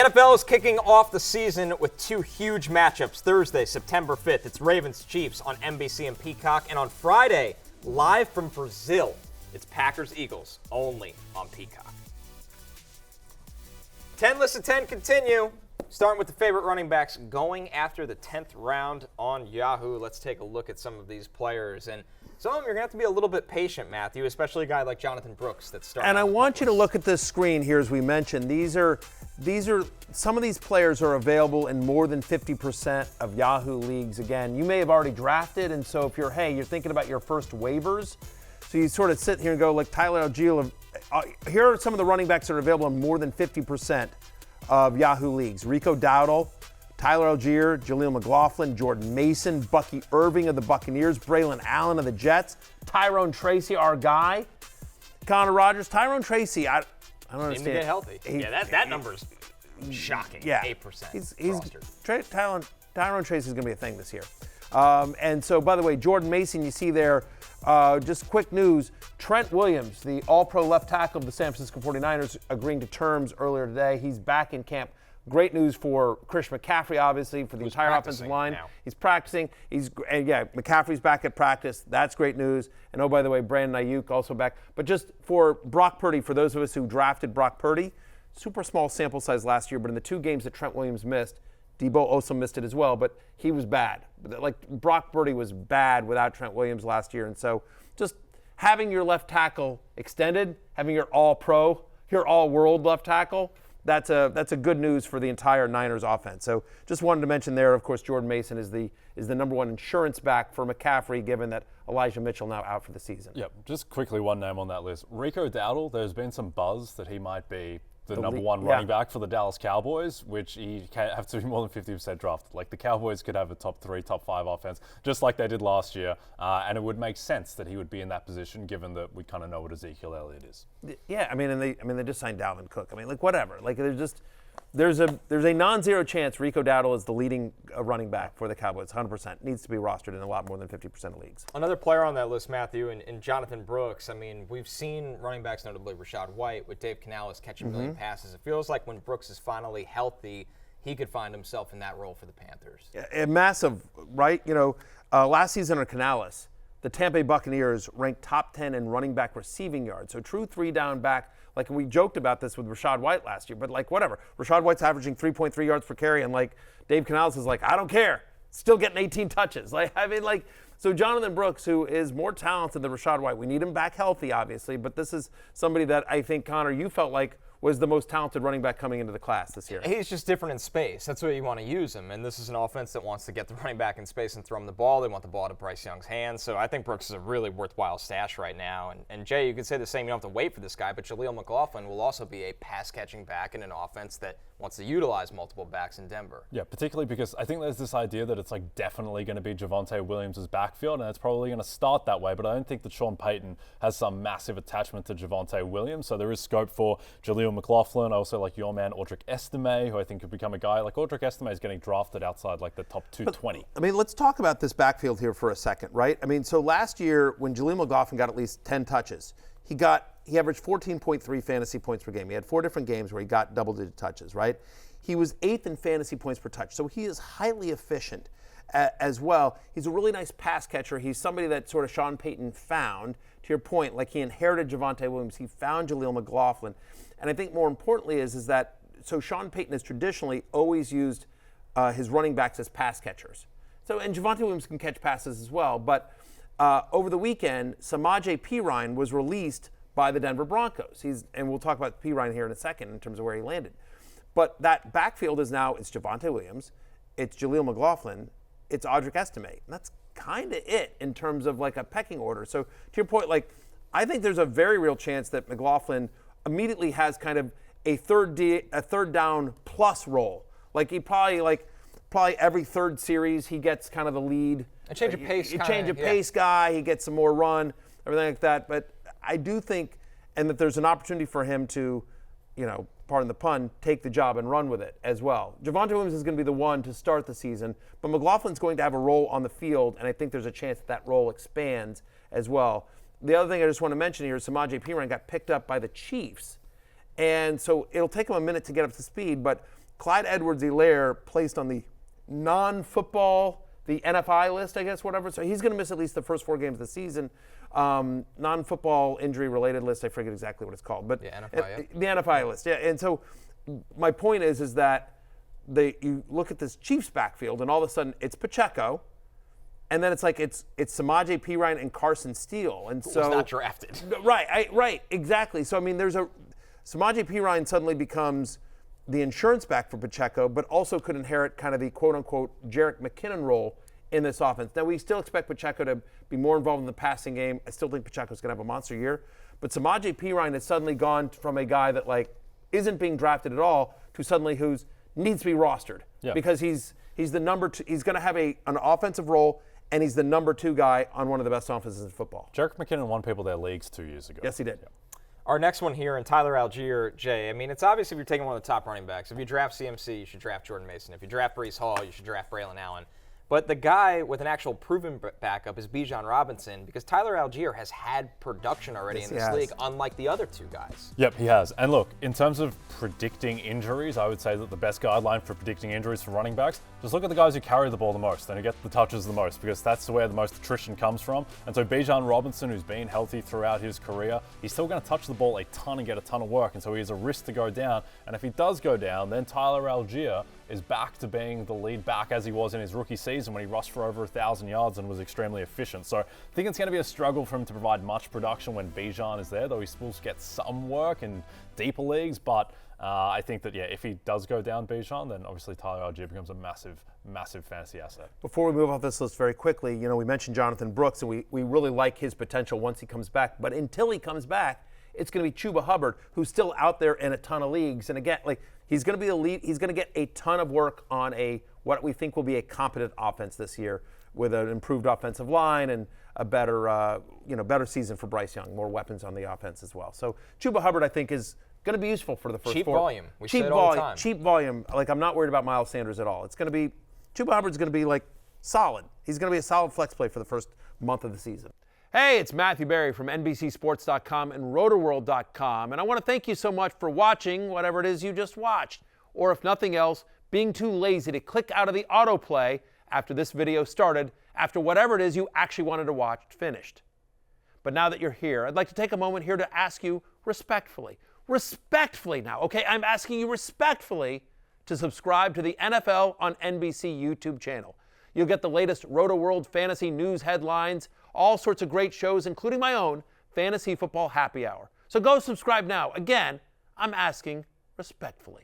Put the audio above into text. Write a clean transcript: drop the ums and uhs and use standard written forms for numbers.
NFL is kicking off the season with two huge matchups. Thursday, September 5th, it's Ravens-Chiefs on NBC and Peacock. And on Friday, live from Brazil, it's Packers-Eagles, only on Peacock. 10 List of 10 continue. Starting with the favorite running backs going after the 10th round on Yahoo. Let's take a look at some of these players. And some of them you're going to have to be a little bit patient, Matthew, especially a guy like Jonathon Brooks that's starting. And I want you to look at this screen here as we mentioned. These are some of these players are available in more than 50% of Yahoo leagues. Again, you may have already drafted, and so if you're thinking about your first waivers, so you sort of sit here and go like Tyler Algier. Here are some of the running backs that are available in more than 50% of Yahoo leagues. Rico Dowdle, Tyler Algier, Jaleel McLaughlin, Jordan Mason, Bucky Irving of the Buccaneers, Braylon Allen of the Jets, Tyrone Tracy, our guy, Connor Rogers. Tyrone Tracy, I don't understand. Need to get healthy. That number's shocking. Yeah, 8%. Tyrone Tracy is going to be a thing this year. And so, by the way, Jordan Mason, you see there, just quick news, Trent Williams, the all-pro left tackle of the San Francisco 49ers, agreeing to terms earlier today. He's back in camp. Great news for Chris McCaffrey, obviously, for the entire offensive line. Now. He's practicing. McCaffrey's back at practice. That's great news. And, oh, by the way, Brandon Ayuk also back. But just for Brock Purdy, for those of us who drafted Brock Purdy, super small sample size last year, but in the two games that Trent Williams missed, Debo also missed it as well, but he was bad. Like Brock Purdy was bad without Trent Williams last year. And so just having your left tackle extended, having your all-pro, your all-world left tackle, that's a good news for the entire Niners offense. So just wanted to mention there, of course, Jordan Mason is the number one insurance back for McCaffrey, given that Elijah Mitchell now out for the season. Yep, just quickly one name on that list. Rico Dowdle, there's been some buzz that he might be the number one running back for the Dallas Cowboys, which he can't have to be more than 50% drafted. Like the Cowboys could have a top 3, top 5 offense, just like they did last year. And it would make sense that he would be in that position, given that we kind of know what Ezekiel Elliott is. Yeah, I mean, they just signed Dalvin Cook. I mean, like whatever. Like there's a non-zero chance Rico Dowdle is the leading running back for the Cowboys. 100% needs to be rostered in a lot more than 50% of leagues. Another player on that list, Matthew, and Jonathon Brooks. I mean, we've seen running backs, notably Rashad White, with Dave Canales catching a million passes. It feels like when Brooks is finally healthy, he could find himself in that role for the Panthers. Yeah, massive, right? Last season on Canales, the Tampa Bay Buccaneers ranked top 10 in running back receiving yards. So true 3-down back. Like we joked about this with Rashad White last year, but like whatever. Rashad White's averaging 3.3 yards per carry, and like Dave Canales is like, I don't care. Still getting 18 touches. So Jonathon Brooks, who is more talented than Rashad White, we need him back healthy, obviously, but this is somebody that I think, Connor, you felt like was the most talented running back coming into the class this year. He's just different in space. That's where you want to use him. And this is an offense that wants to get the running back in space and throw him the ball. They want the ball to Bryce Young's hands. So I think Brooks is a really worthwhile stash right now. And Jay, you could say the same. You don't have to wait for this guy, but Jaleel McLaughlin will also be a pass-catching back in an offense that wants to utilize multiple backs in Denver. Yeah, particularly because I think there's this idea that it's like definitely going to be Javonte Williams' backfield, and it's probably going to start that way, but I don't think that Sean Payton has some massive attachment to Javonte Williams, so there is scope for Jaleel McLaughlin. I also like your man Audric Estime, who I think could become a guy. Like Audric Estime is getting drafted outside like the top 220. But, I mean, let's talk about this backfield here for a second, right? I mean, so last year when Jaleel McLaughlin got at least 10 touches, he averaged 14.3 fantasy points per game. He had 4 different games where he got double-digit touches, right? He was 8th in fantasy points per touch, so he is highly efficient as well. He's a really nice pass catcher. He's somebody that sort of Sean Payton found, to your point, like he inherited Javonte Williams. He found Jaleel McLaughlin. And I think more importantly is that, so Sean Payton has traditionally always used his running backs as pass catchers. So, and Javonte Williams can catch passes as well, but over the weekend, Samaje Perine was released by the Denver Broncos. And we'll talk about Perine here in a second in terms of where he landed. But that backfield is now, it's Javonte Williams, it's Jaleel McLaughlin, it's Audric Estime. And that's kind of it in terms of like a pecking order. So to your point, like I think there's a very real chance that McLaughlin immediately has kind of a third down plus role. Like he probably every third series he gets kind of the lead. A change of pace. Pace guy. He gets some more run, everything like that. But I do think, and that there's an opportunity for him to, pardon the pun, take the job and run with it as well. Javonte Williams is going to be the one to start the season, but McLaughlin's going to have a role on the field, and I think there's a chance that role expands as well. The other thing I just want to mention here is Samaje Perine got picked up by the Chiefs, And so it'll take him a minute to get up to speed, but Clyde Edwards-Helaire placed on the non-football, the NFI list, I guess, whatever. So he's going to miss at least the first 4 games of the season. Non-football injury-related list, I forget exactly what it's called. But NFI, the NFI list, yeah. And so my point is that you look at this Chiefs backfield, and all of a sudden it's Pacheco, and then it's like it's Samaje Perine and Carson Steele. And so was not drafted. Right, exactly. So, I mean, Samaje Perine suddenly becomes the insurance back for Pacheco, but also could inherit kind of the quote-unquote Jerick McKinnon role in this offense. Now, we still expect Pacheco to be more involved in the passing game. I still think Pacheco's going to have a monster year. But Samaje Perine has suddenly gone from a guy that, like, isn't being drafted at all to suddenly who's needs to be rostered. Yeah. Because he's the number 2. He's going to have an offensive role, and he's the number 2 guy on one of the best offenses in football. Jerick McKinnon won people their leagues 2 years ago. Yes, he did. Yeah. Our next one here, and Tyler Algier, Jay. I mean, it's obvious if you're taking one of the top running backs. If you draft CMC, you should draft Jordan Mason. If you draft Breece Hall, you should draft Braylon Allen. But the guy with an actual proven backup is Bijan Robinson, because Tyler Algier has had production already in this league, unlike the other 2 guys. Yep, he has. And look, in terms of predicting injuries, I would say that the best guideline for predicting injuries for running backs, just look at the guys who carry the ball the most and who get the touches the most, because that's where the most attrition comes from. And so Bijan Robinson, who's been healthy throughout his career, he's still going to touch the ball a ton and get a ton of work, and so he has a risk to go down. And if he does go down, then Tyler Algier is back to being the lead back as he was in his rookie season when he rushed for over 1,000 yards and was extremely efficient. So I think it's going to be a struggle for him to provide much production when Bijan is there, though he still gets some work in deeper leagues. But I think that, if he does go down Bijan, then obviously Tyler Algier becomes a massive, massive fantasy asset. Before we move off this list very quickly, we mentioned Jonathon Brooks, and we really like his potential once he comes back. But until he comes back, it's going to be Chuba Hubbard, who's still out there in a ton of leagues. And again, he's going to be the lead. He's going to get a ton of work on what we think will be a competent offense this year, with an improved offensive line and a better season for Bryce Young, more weapons on the offense as well. So Chuba Hubbard, I think, is going to be useful for the first cheap 4. Volume. We say it all the time. Cheap volume. I'm not worried about Miles Sanders at all. It's going to be Chuba Hubbard's going to be solid. He's going to be a solid flex play for the first month of the season. Hey, it's Matthew Berry from NBCSports.com and Rotoworld.com, and I want to thank you so much for watching whatever it is you just watched, or if nothing else, being too lazy to click out of the autoplay after this video started, after whatever it is you actually wanted to watch finished. But now that you're here, I'd like to take a moment here to ask you respectfully now, okay? I'm asking you respectfully to subscribe to the NFL on NBC YouTube channel. You'll get the latest Roto-World fantasy news headlines, all sorts of great shows, including my own Fantasy Football Happy Hour. So go subscribe now. Again, I'm asking respectfully.